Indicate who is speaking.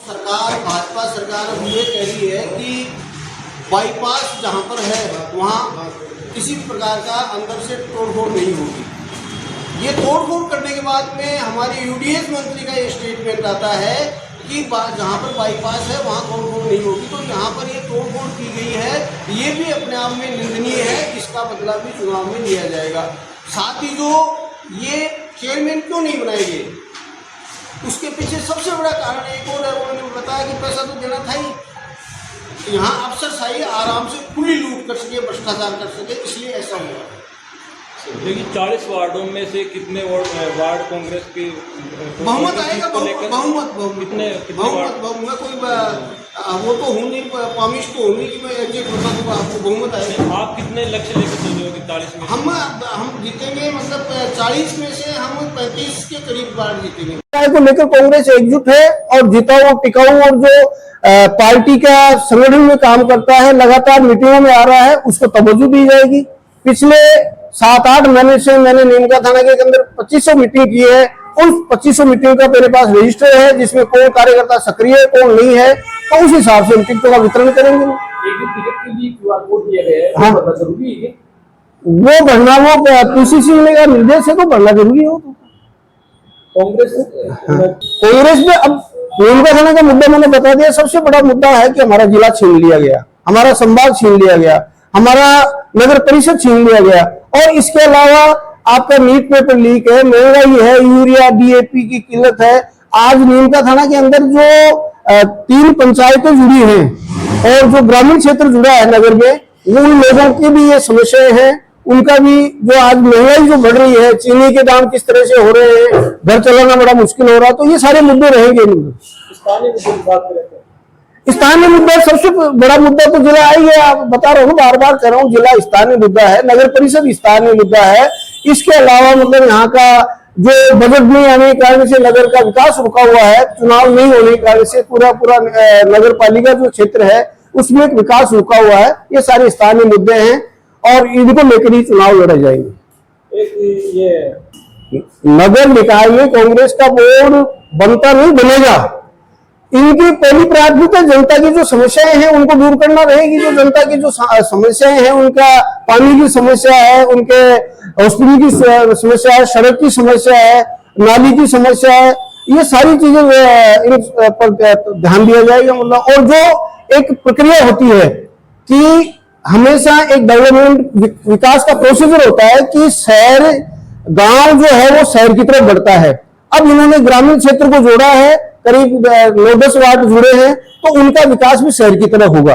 Speaker 1: सरकार भाजपा सरकार अब ये कह रही है कि बाईपास जहाँ पर है वहाँ किसी प्रकार का अंदर से तोड़फोड़ नहीं होगी। ये तोड़फोड़ करने के बाद में हमारे यूडीएस मंत्री का ये स्टेटमेंट आता है कि जहाँ पर बाईपास है वहाँ तोड़फोड़ नहीं होगी। तो यहाँ पर ये तोड़फोड़ की गई है, ये भी अपने आप में निंदनीय है। इसका बदला भी चुनाव में लिया जाएगा। साथ ही जो ये चेयरमैन क्यों नहीं बनाए गए, उसके पीछे सबसे बड़ा कारण एक और है। उन्होंने बताया कि पैसा तो देना था ही, यहाँ अफसरशाही आराम से खुली लूट कर सके, भ्रष्टाचार कर सके, इसलिए ऐसा हुआ।
Speaker 2: देखिए 40 वार्डों में से कितने वार्ड कांग्रेस की
Speaker 1: बहुमत आएगा? बहुमत कोई वो तो हूँ नहीं, पामिश तो हूँ नहीं कि मैं एग्जैक्ट बता दूँगा आपको। बहुमत आएगा।
Speaker 2: आप कितने लक्ष्य लेकर चल रहे हो? 40 में
Speaker 1: हम जीतेंगे, मतलब 40 में से हम 35 के करीब वार्ड जीतेंगे।
Speaker 3: को लेकर कांग्रेस एकजुट है और जीता हुआ टिकाऊ और जो पार्टी का संगठन में काम करता है, लगातार मीटिंगों में आ रहा है, उसको तवज्जो दी जाएगी। पिछले 7-8 महीने से मैंने नीमका थाना के अंदर 2500 मीटिंग की है। उन 2500 मीटिंग का मेरे पास रजिस्टर है, जिसमें कौन कार्यकर्ता सक्रिय है कौन नहीं है, तो उस हिसाब से टिकटों का वितरण करेंगे। हाँ, वो भरना, वो पीसीसी का निर्देश है तो भरना जरूरी हो। कांग्रेस में अब नीमका थाना का मुद्दा मैंने बता दिया। सबसे बड़ा मुद्दा है कि हमारा जिला छीन लिया गया, हमारा संभाग छीन लिया गया, हमारा नगर परिषद छीन लिया गया। और इसके अलावा आपका नीट पेपर लीक है, महंगाई है, यूरिया डीएपी की किल्लत है। आज नीमका थाना के अंदर जो 3 पंचायतें जुड़ी हैं और जो ग्रामीण क्षेत्र जुड़ा है नगर में, उन लोगों की भी ये समस्याएं हैं। उनका भी जो आज महंगाई जो बढ़ रही है, चीनी के दाम किस तरह से हो रहे हैं, घर चलाना बड़ा मुश्किल हो रहा है, तो ये सारे मुद्दे रहेंगे। स्थानीय मुद्दा सबसे बड़ा मुद्दा तो जिला आई है। आप बता रहा हूँ, बार बार कह रहा हूँ, जिला स्थानीय मुद्दा है, नगर परिषद स्थानीय मुद्दा है। इसके अलावा मतलब यहाँ का जो बजट नहीं आने के कारण से नगर का विकास रुका हुआ है, चुनाव नहीं होने के कारण से पूरा नगर पालिका जो क्षेत्र है उसमें एक विकास रुका हुआ है। ये सारे स्थानीय मुद्दे हैं और इनको लेकर ही चुनाव लड़े जाएंगे। नगर निकाय में कांग्रेस का बोर्ड बनता नहीं, बनेगा। इनकी पहली प्राथमिकता जनता की जो समस्याएं हैं उनको दूर करना रहेगी। जो जनता की जो समस्याएं हैं, उनका पानी की समस्या है, उनके हॉस्पिटल की समस्या है, सड़क की समस्या है, नाली की समस्या है, ये सारी चीजें इन पर ध्यान दिया जाएगा। मतलब और जो एक प्रक्रिया होती है कि हमेशा एक डेवलपमेंट विकास का प्रोसीजर होता है कि शहर गांव जो है वो शहर की तरफ बढ़ता है। अब इन्होंने ग्रामीण क्षेत्र को जोड़ा है, करीब 9-10 वार्ड जुड़े हैं, तो उनका विकास भी शहर की तरफ होगा।